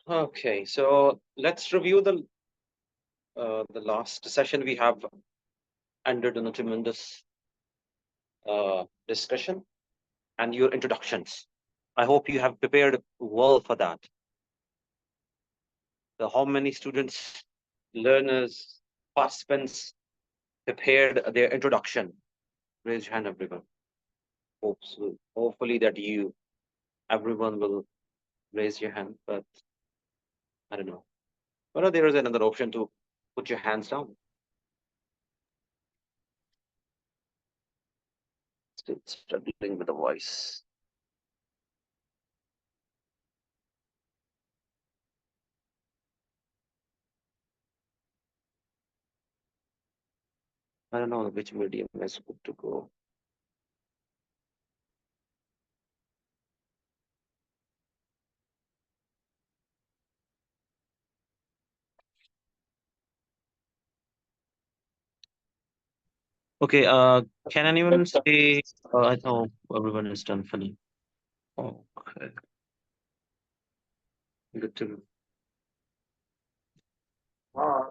Okay, so let's review the last session. We have ended on a tremendous discussion and your introductions. I hope you have prepared well for that. So how many students, learners, participants prepared their introduction? Raise your hand, everyone. Hopefully that everyone will raise your hand, but I don't know. Well, there is another option to put your hands down. Still struggling with the voice. I don't know which medium is good to go. Okay, can anyone say, I know everyone is done funny. Oh, okay. Good to know.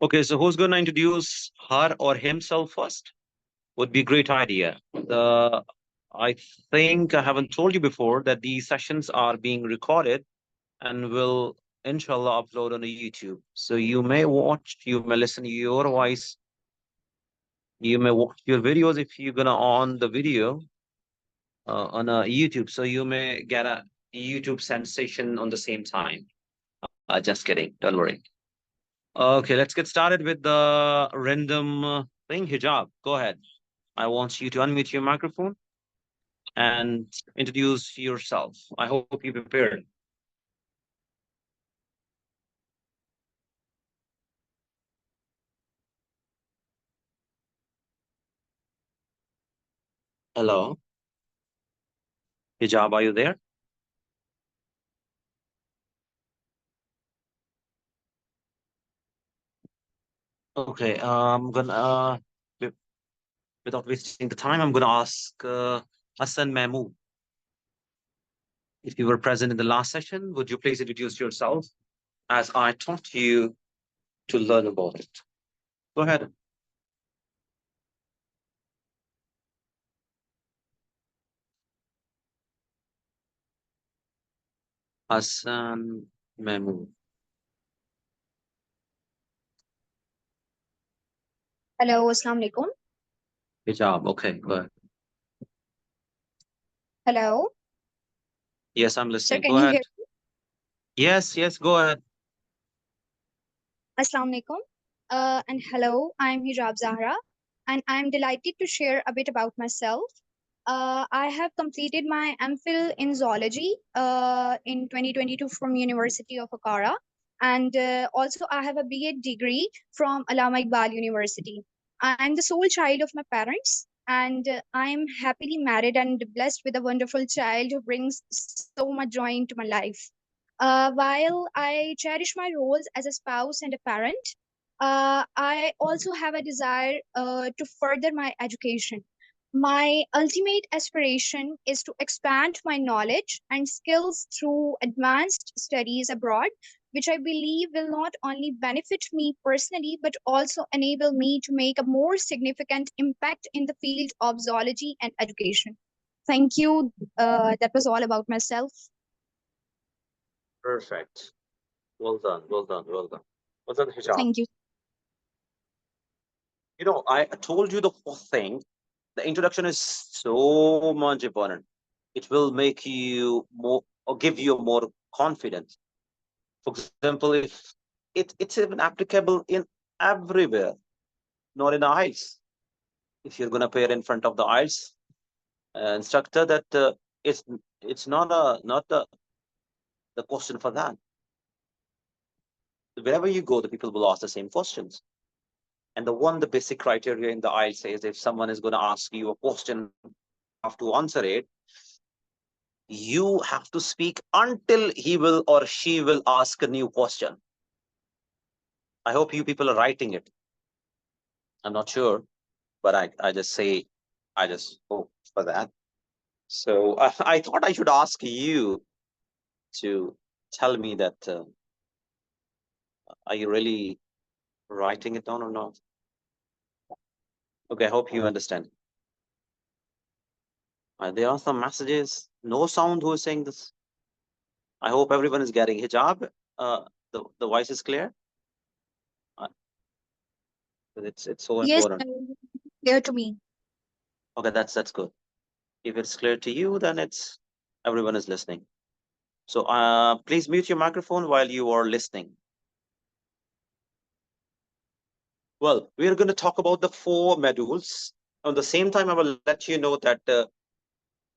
Okay, so who's going to introduce her or himself first? Would be a great idea. I think I haven't told you before that these sessions are being recorded and will inshallah upload on YouTube. So you may watch, you may listen your voice, you may watch your videos if you're gonna on the video on a YouTube. So you may get a YouTube sensation on the same time. Just kidding. Don't worry. Okay, let's get started with the random thing. Hijab, go ahead. I want you to unmute your microphone and introduce yourself. I hope you prepared. Hello, Hijab, are you there? Okay, wi- without wasting the time, I'm gonna ask Hassan Mahmood. If you were present in the last session, would you please introduce yourself as I taught you to learn about it? Go ahead. Hassan Mahmood. Hello, Assalamu alaikum. Hijab, okay, go ahead. Hello. Yes, I'm Sir, listening. can Go you ahead. hear me? Yes, go ahead. Assalamu alaikum. And hello, I'm Hijab Zahra, and I'm delighted to share a bit about myself. I have completed my MPhil in zoology in 2022 from University of Ankara, and also I have a BEd degree from Allama Iqbal University. I'm the sole child of my parents, and I'm happily married and blessed with a wonderful child who brings so much joy into my life. While I cherish my roles as a spouse and a parent, I also have a desire to further my education. My ultimate aspiration is to expand my knowledge and skills through advanced studies abroad, which I believe will not only benefit me personally, but also enable me to make a more significant impact in the field of zoology and education. Thank you. That was all about myself. Perfect. Well done, well done, well done. Well done, Hijab. Thank you. You know, I told you the whole thing. The introduction is so much important. It will make you more or give you more confidence. For example, if it's even applicable in everywhere, not in the IELTS. If you're gonna appear in front of the IELTS instructor, that it's it's not the question for that. Wherever you go, the people will ask the same questions. And the basic criteria in the IELTS says if someone is going to ask you a question, you have to answer it. You have to speak until he will or she will ask a new question. I hope you people are writing it. I'm not sure, but I just say, I just hope for that. So I thought I should ask you to tell me that are you really writing it down or not? Okay, I hope you understand. There are some messages. No sound. Who is saying this? I hope everyone is getting hijab. The voice is clear. Uh, it's so Yes, important. clear to me. Okay, that's good. If it's clear to you, then it's everyone is listening. So please mute your microphone while you are listening. Well, we are going to talk about the 4 modules. On the same time, I will let you know that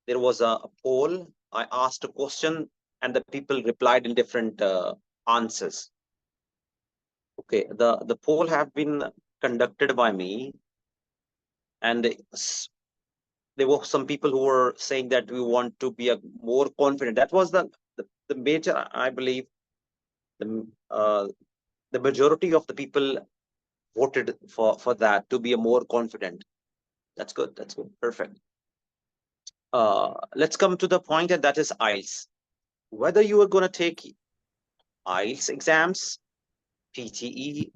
there was a poll. I asked a question, and the people replied in different answers. Okay, the poll have been conducted by me, and there were some people who were saying that we want to be a more confident. That was the major, I believe, the uh, the majority of the people voted for that, to be a more confident. That's good. That's good. Perfect. Let's come to the point, and that is IELTS. Whether you are going to take IELTS exams, PTE,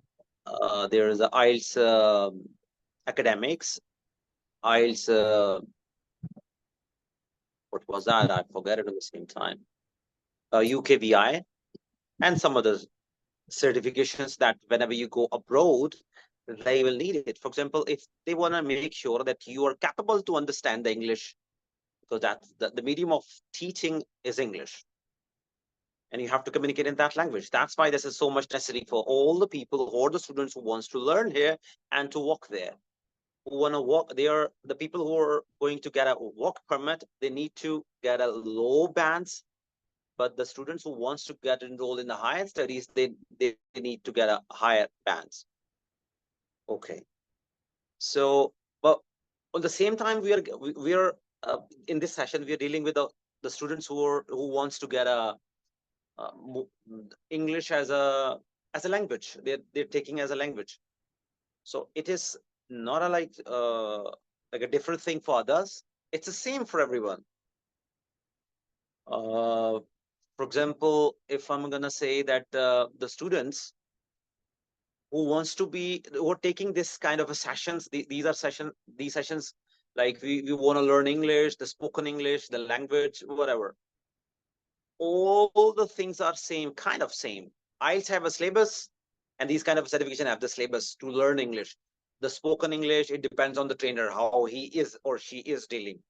there is a IELTS academics, IELTS, what was that? I forget it at the same time. UKVI, and some other certifications that whenever you go abroad, they will need it. For example, if they want to make sure that you are capable to understand the English, because that's the medium of teaching is English, and you have to communicate in that language. That's why this is so much necessary for all the people or the students who wants to learn here and to work there. Who want to work, they are the people who are going to get a work permit. They need to get a low bands, but the students who wants to get enrolled in the higher studies, they need to get a higher bands. Okay, so but on the same time, we are in this session we are dealing with the students who wants to get a uh, English as a language. They're taking as a language. So it is not a like a different thing for others. It's the same for everyone. For example, if I'm gonna say that the students who are taking this kind of a sessions, these sessions, like we want to learn English, the spoken English, the language, whatever. All the things are kind of same. IELTS have a syllabus, and these kind of certification have the syllabus to learn English. The spoken English, it depends on the trainer, how he is or she is dealing.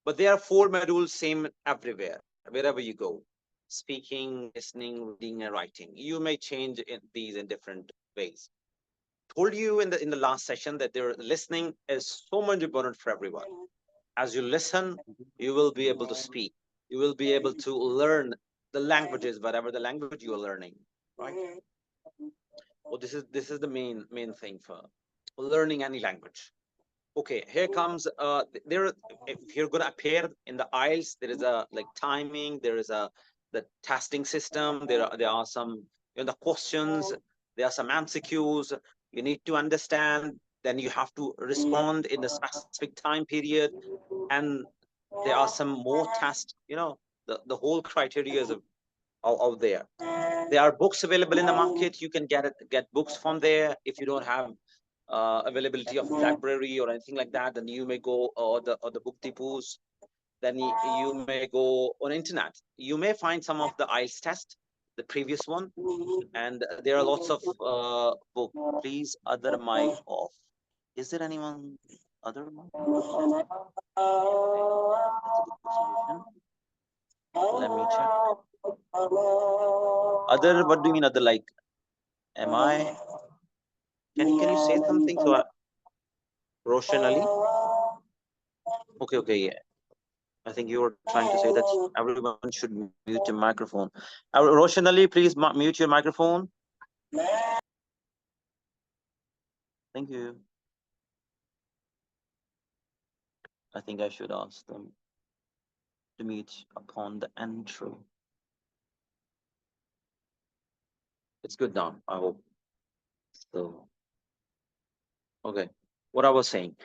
But there are 4 modules, same everywhere, wherever you go. Speaking, listening, reading, and writing. You may change these in different ways. Told you in the last session that listening is so much important for everyone. As you listen, you will be able to speak. You will be able to learn the languages, whatever the language you are learning, right? Well, this is the main thing for learning any language. Okay, here comes there. If you're gonna appear in the IELTS, there is a like timing. There is a the testing system. There are some the questions. There are some MCQs. You need to understand. Then you have to respond in a specific time period, and there are some more tests. The whole criteria is out there. There are books available in the market. You can get books from there. If you don't have availability of library or anything like that, then you may go or the book depots. Then you may go on internet. You may find some of the IELTS test, the previous one, and there are lots of book. Please, other mic off. Is there anyone other mic? That's a good solution. Let me check. Other, what do you mean other? Like, am I? Can you say something? So, Roshan Ali. Okay, okay, yeah. I think you were trying to say that everyone should mute your microphone. Roshan Ali, please mute your microphone. Thank you. I think I should ask them to mute upon the entry. It's good now, I hope. So, okay. What I was saying.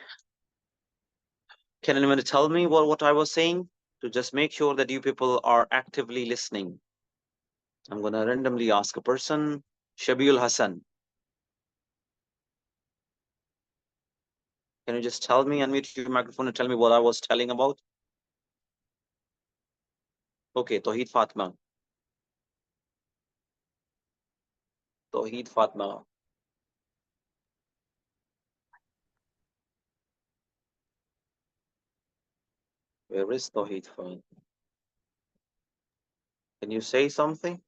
Can anyone tell me what I was saying? to just make sure that you people are actively listening. I'm going to randomly ask a person. Shabiul Hassan. Can you just tell me, unmute your microphone and tell me what I was telling about? Okay, Tawheed Fatma. Tawheed Fatma. Where is Tawheed Fatma? Can you say something?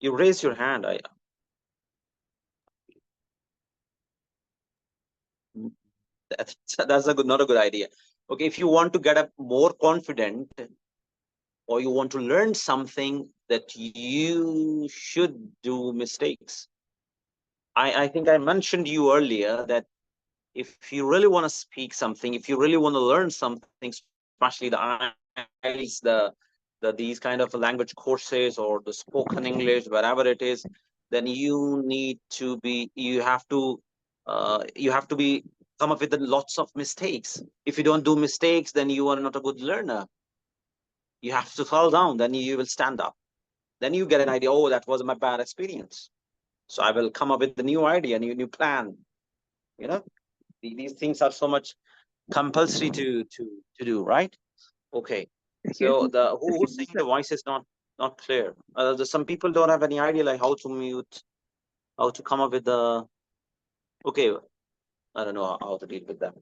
You raise your hand. That's not a good idea. Okay, if you want to get a more confident or you want to learn something, that you should do mistakes. I think I mentioned you earlier that if you really want to speak something, if you really want to learn something, especially the IELTS, these kind of language courses or the spoken English, wherever it is, then you have to be come up with lots of mistakes. If you don't do mistakes, then you are not a good learner. You have to fall down, then you will stand up. Then you get an idea, oh, that was my bad experience. So I will come up with a new idea, new plan. You know, these things are so much compulsory to do, right? Okay. So who's saying the voice is not clear? Some people don't have any idea like how to mute, how to come up with the. Okay, I don't know how to deal with that.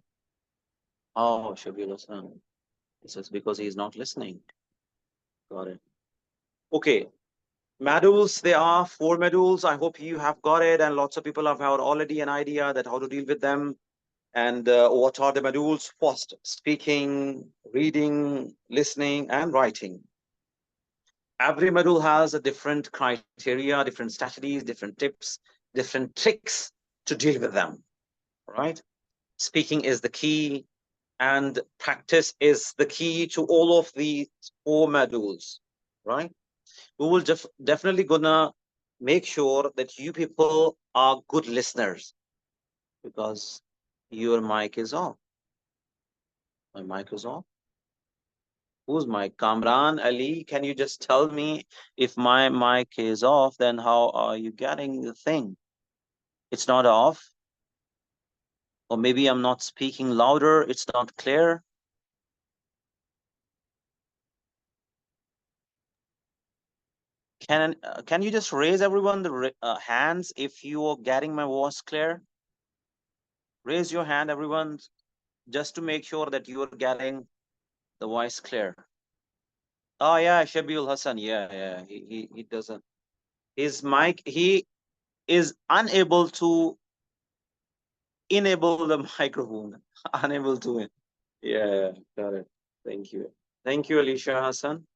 Oh, should be listening. This is because he's not listening. Got it. Okay. Modules, there are 4 modules. I hope you have got it, and lots of people have already an idea that how to deal with them. And what are the modules? First, speaking, reading, listening, and writing. Every module has a different criteria, different strategies, different tips, different tricks to deal with them, right? Speaking is the key, and practice is the key to all of these 4 modules, right? We will definitely gonna make sure that you people are good listeners, because your mic is off. My mic is off. Who's mic? Kamran Ali, can you just tell me if my mic is off, then how are you getting the thing? It's not off. Or maybe I'm not speaking louder, it's not clear. Can you just raise everyone the hands if you are getting my voice clear? Raise your hand, everyone, just to make sure that you are getting the voice clear. Oh yeah, Shabiul Hassan. Yeah. He doesn't. His mic, he is unable to enable the microphone. Unable to. Yeah, got it. Thank you. Thank you, Alicia Hassan.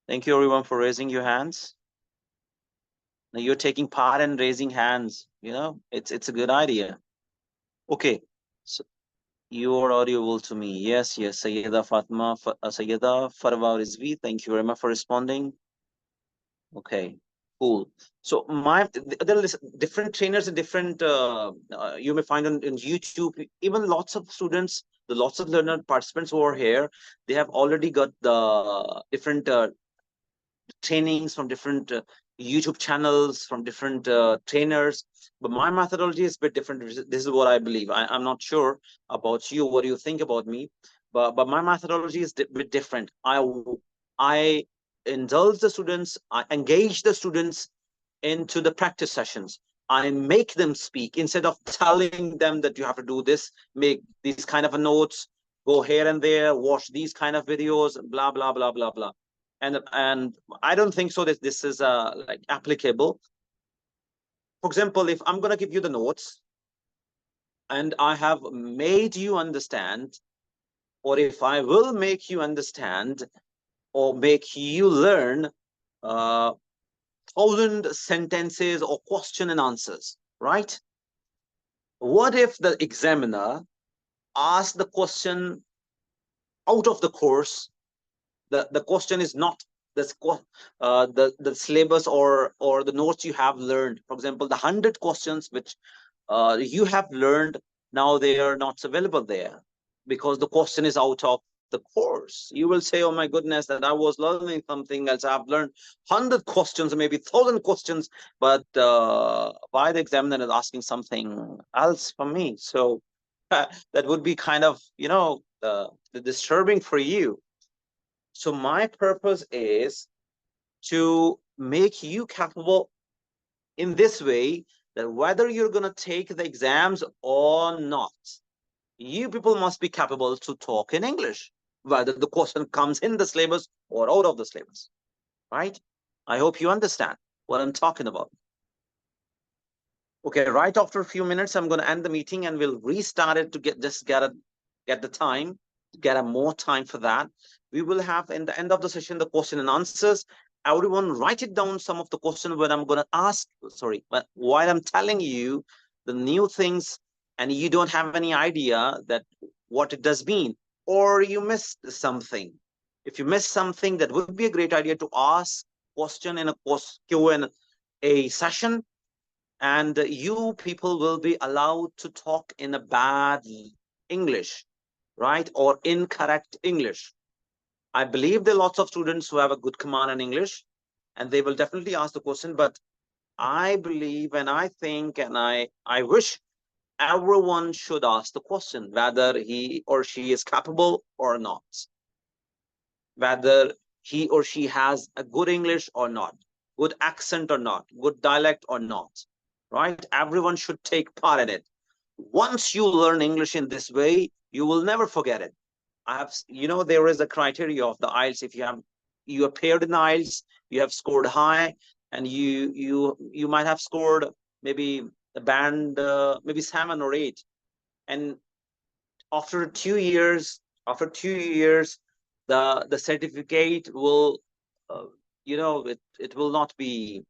Thank you everyone for raising your hands. Now you're taking part in raising hands. You know, it's a good idea. Okay. So you are audible to me. Yes. Sayyida Fatma, Sayyida Farwa Rizvi. Thank you very much for responding. Okay, cool. So there are different trainers and different you may find on YouTube. Even lots of students, the lots of learner participants who are here, they have already got the different trainings from different YouTube channels, from different trainers. But my methodology is a bit different. This is what I believe. I'm not sure about you, what do you think about me, but my methodology is a bit different. I indulge the students, I engage the students into the practice sessions. I make them speak instead of telling them that you have to do this, make these kind of notes, go here and there, watch these kind of videos, blah blah blah blah blah. And I don't think so that this is like applicable. For example, if I'm gonna give you the notes and I have made you understand, or if I will make you understand or make you learn 1,000 sentences or question and answers, right? What if the examiner asks the question out of the course? The question is not the syllabus or the notes you have learned. For example, the 100 questions which you have learned, now they are not available there because the question is out of the course. You will say, oh my goodness, that I was learning something else. I've learned 100 questions or maybe 1,000 questions, but why the examiner is asking something else from me? So that would be kind of, the disturbing for you. So my purpose is to make you capable in this way, that whether you're going to take the exams or not, you people must be capable to talk in English, whether the question comes in the syllabus or out of the syllabus, right? I hope you understand what I'm talking about. Okay, right after a few minutes, I'm going to end the meeting and we'll restart it to get the time, get a more time for that. We will have in the end of the session the question and answers. Everyone write it down, some of the questions when I'm going to ask, sorry, but while I'm telling you the new things and you don't have any idea that what it does mean, or you missed something. If you missed something, that would be a great idea to ask question in a Q&A session, and you people will be allowed to talk in a bad English, right, or incorrect English. I believe there are lots of students who have a good command in English, and they will definitely ask the question. But I believe and I think and I wish everyone should ask the question, whether he or she is capable or not, whether he or she has a good English or not, good accent or not, good dialect or not, right? Everyone should take part in it. Once you learn English in this way, you will never forget it. There is a criteria of the IELTS. If you appeared in the IELTS, you have scored high, and you might have scored maybe a band, maybe 7 or 8, and after 2 years, the certificate will, it will not be,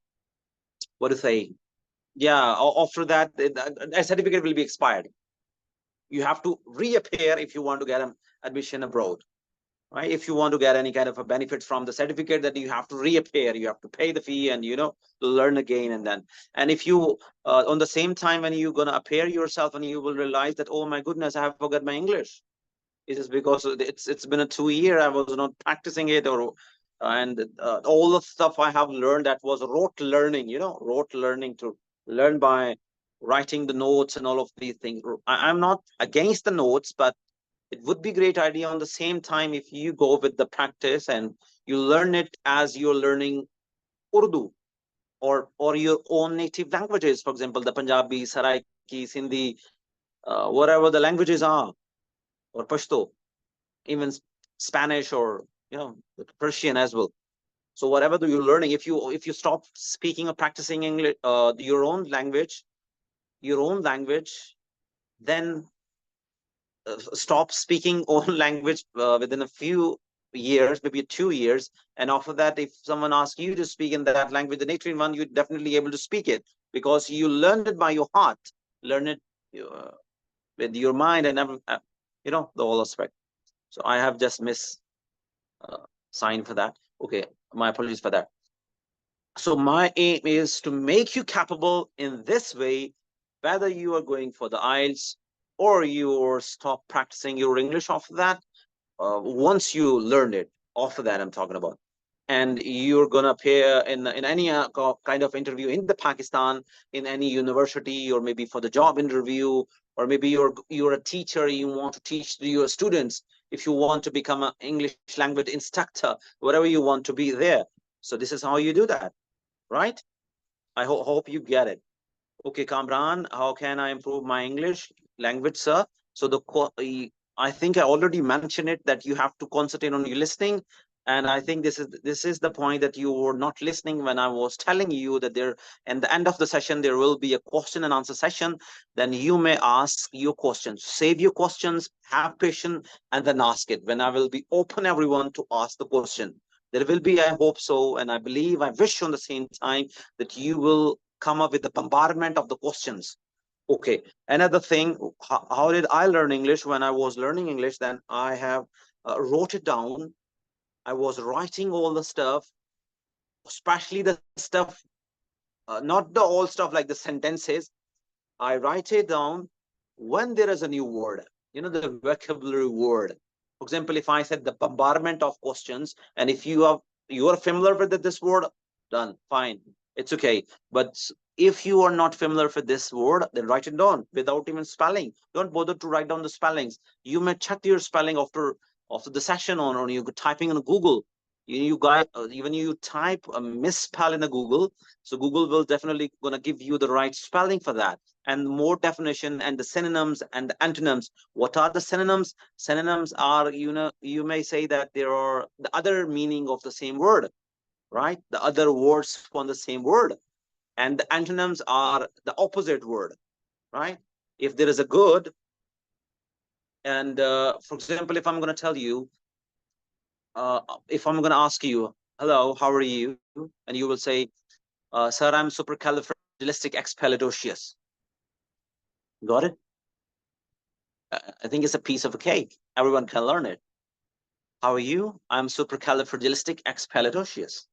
what to say. Yeah, after that, a certificate will be expired. You have to reappear if you want to get an admission abroad, right? If you want to get any kind of a benefit from the certificate, that you have to reappear, you have to pay the fee and learn again. And if you on the same time when you're going to appear yourself, and you will realize that, oh my goodness, I have forgot my English. It is because it's been a 2 year I was not practicing it, or and all the stuff I have learned, that was rote learning, rote learning, to learn by writing the notes and all of these things. I'm not against the notes, but it would be great idea on the same time if you go with the practice and you learn it as you're learning Urdu, or your own native languages. For example, the Punjabi, Saraiki, Sindhi, whatever the languages are, or Pashto, even Spanish, or Persian as well. So whatever you're learning, if you stop speaking or practicing English, your own language, then stop speaking own language within a few years, maybe 2 years, and after that, if someone asks you to speak in that language, the native one, you're definitely able to speak it, because you learned it by your heart, learn it uh, with your mind, and the whole aspect. So I have just missed sign for that. Okay, my apologies for that. So my aim is to make you capable in this way, whether you are going for the IELTS or you stop practicing your English after that. Once you learn it, after that I'm talking about, and you're gonna appear in any kind of interview in the Pakistan, in any university, or maybe for the job interview, or maybe you're a teacher, you want to teach your students, if you want to become an English language instructor, whatever you want to be there. So this is how you do that, right? I hope you get it. Okay, Kamran, how can I improve my English language, sir? So I think I already mentioned it, that you have to concentrate on your listening. And I think this is the point, that you were not listening when I was telling you that there, at the end of the session, there will be a question and answer session. Then you may ask your questions. Save your questions, have patience, and then ask it. When I will be open everyone to ask the question. There will be, I hope so, and I believe, I wish on the same time, that you will come up with the bombardment of the questions. Okay, another thing, how did I learn English? When I was learning English, then I have wrote it down. I was writing all the stuff, especially the stuff, not the old stuff like the sentences. I write it down when there is a new word, the vocabulary word. For example, if I said the bombardment of questions, and if you are familiar with this word, done, fine, it's okay. But if you are not familiar with this word, then write it down without even spelling. Don't bother to write down the spellings. You may check your spelling after the session or you typing on Google. You guys, even you type a misspell in a Google, so Google will definitely gonna give you the right spelling for that, and more definition and the synonyms and the antonyms. What are the synonyms? Synonyms are, you may say that there are the other meaning of the same word, right? The other words from the same word. And the antonyms are the opposite word, right? If there is a good, and for example, if I'm going to tell you, if I'm going to ask you, hello, how are you? And you will say, sir, I'm supercalifragilisticexpialidocious. Got it? I think it's a piece of a cake. Everyone can learn it. How are you? I'm supercalifragilisticexpialidocious.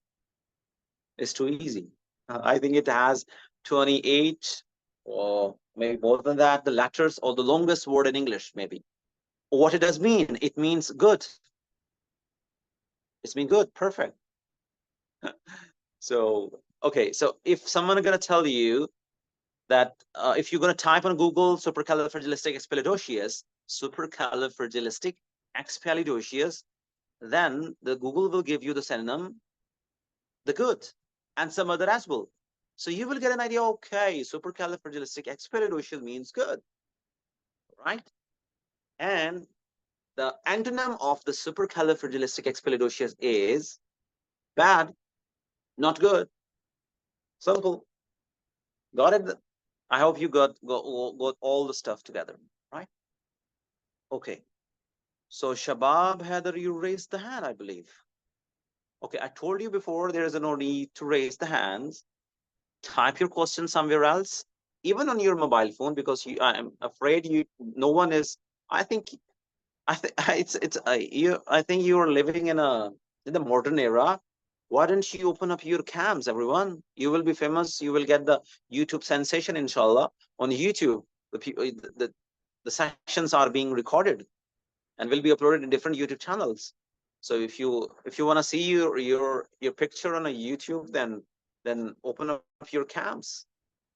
It's too easy. I think it has 28 or maybe more than that, the letters, or the longest word in English, maybe. What it does mean? It means good. It's been good, perfect. So, okay, so if someone is going to tell you that if you're going to type on Google supercalifragilisticexpialidocious, then the Google will give you the synonym, the good, and some other as well. So you will get an idea, okay, supercalifragilisticexpialidocious means good, right? And the antonym of the supercalifragilisticexpialidocious is bad, not good. Simple. Got it? I hope you got all the stuff together, right? Okay. So Shabab, Heather, you raised the hand, I believe. Okay, I told you before there is no need to raise the hands. Type your question somewhere else, even on your mobile phone, because I'm afraid no one is. I think I think you are living in the modern era. Why don't you open up your cams, everyone? You will be famous. You will get the YouTube sensation, inshallah, on YouTube. The sessions are being recorded and will be uploaded in different YouTube channels. So if you want to see your picture on a YouTube, then open up your cams,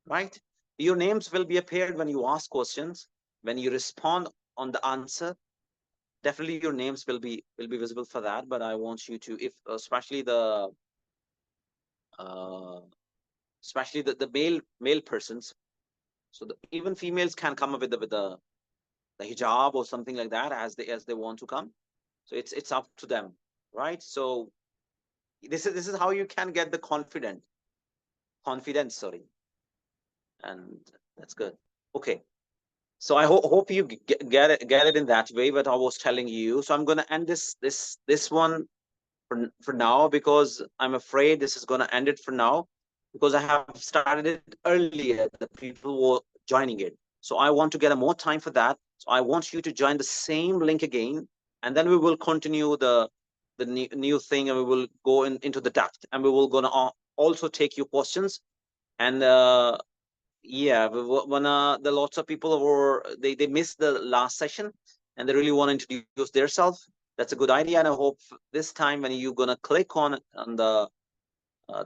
right? Your names will be appeared when you ask questions, when you respond on the answer. Definitely your names will be visible for that. But I want you to, if especially the uh, male persons, so even females can come up with the hijab or something like that as they want to come. So it's up to them, right? So this is how you can get the confidence, sorry. And that's good. Okay. So I hope you get it in that way, what I was telling you. So I'm going to end this one for now, because I'm afraid this is going to end it for now, because I have started it earlier. The people were joining it. So I want to get a more time for that. So I want you to join the same link again, and then we will continue the new thing, and we will go into the depth, and we will gonna also take your questions. And yeah, when the lots of people were they missed the last session and they really want to introduce themselves. That's a good idea, and I hope this time when you're gonna click on the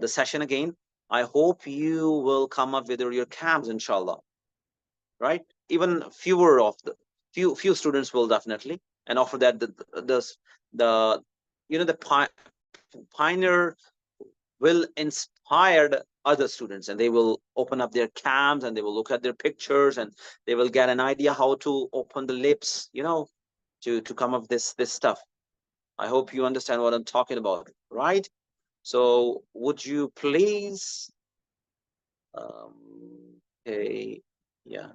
session again, I hope you will come up with your cams, inshallah, right? Even fewer of the few students will definitely, and after that the the pioneer will inspire the other students, and they will open up their cams and they will look at their pictures, and they will get an idea how to open the lips, to come up this stuff. I hope you understand what I'm talking about, right? So would you please okay, yeah,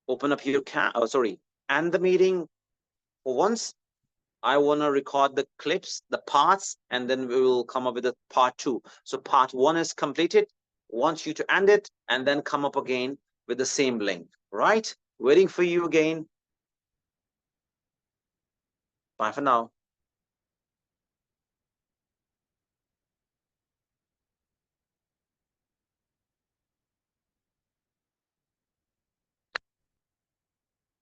open up your cam, oh sorry, and the meeting for once. I want to record the clips, the parts, and then we will come up with a part 2. So part 1 is completed. Want you to end it and then come up again with the same link, right? Waiting for you again. Bye for now.